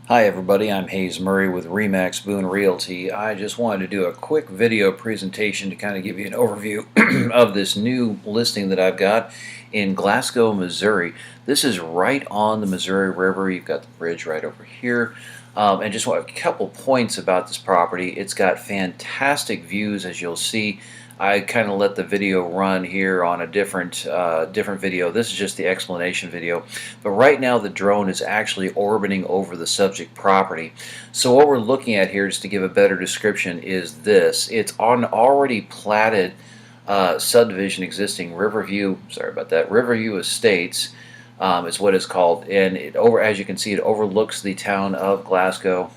Hi everybody, I'm Hayes Murray with Remax Boone Realty. I just wanted to do a quick video presentation to kind of give you an overview of this new listing that I've got in Glasgow, Missouri. This is right on the Missouri River. You've got the bridge right over here. And just want a couple points about this property. It's got fantastic views, as you'll see. I kind of let the video run here on a different video. This is just the explanation video. But right now the drone is actually orbiting over the subject property. So what we're looking at here, just to give a better description, is this. It's on already platted subdivision existing Riverview, sorry about that, Riverview Estates is what it's called. And as you can see, it overlooks the town of Glasgow.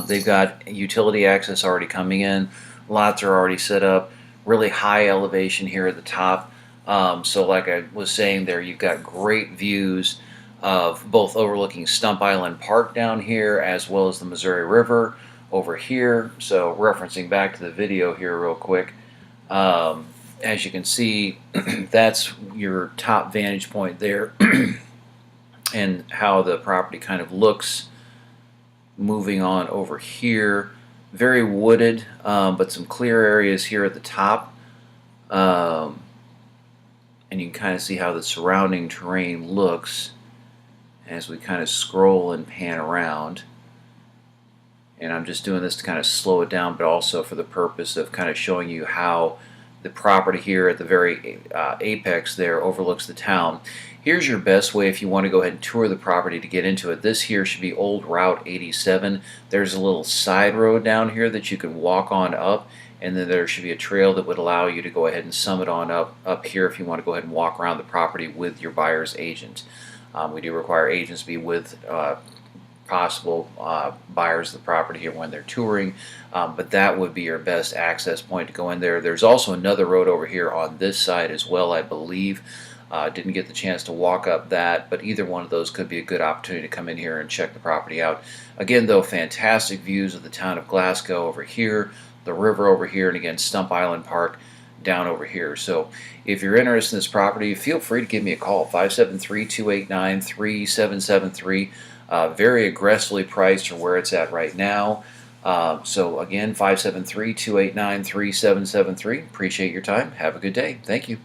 They've got utility access already coming in. Lots are already set up. Really high elevation here at the top. So like I was saying there, you've got great views of both overlooking Stump Island Park down here as well as the Missouri River over here. So referencing back to the video here real quick, as you can see, that's your top vantage point there and how the property kind of looks moving on over here. Very wooded, but some clear areas here at the top. And you can kind of see how the surrounding terrain looks as we kind of scroll and pan around. And I'm just doing this to kind of slow it down, but also for the purpose of kind of showing you how the property here at the very apex there overlooks the town. Here's your best way if you want to go ahead and tour the property to get into it. This here should be Old Route 87. There's a little side road down here that you can walk on up, and then there should be a trail that would allow you to go ahead and summit on up here if you want to go ahead and walk around the property with your buyer's agent. We do require agents to be with possible buyers of the property here when they're touring, but that would be your best access point to go in there. There's also another road over here on this side as well, I believe. Didn't get the chance to walk up that, but either one of those could be a good opportunity to come in here and check the property out. Again though, fantastic views of the town of Glasgow over here, the river over here, and again Stump Island Park down over here. So if you're interested in this property, feel free to give me a call, 573-289-3773. Very aggressively priced for where it's at right now. So again, 573-289-3773. Appreciate your time. Have a good day. Thank you.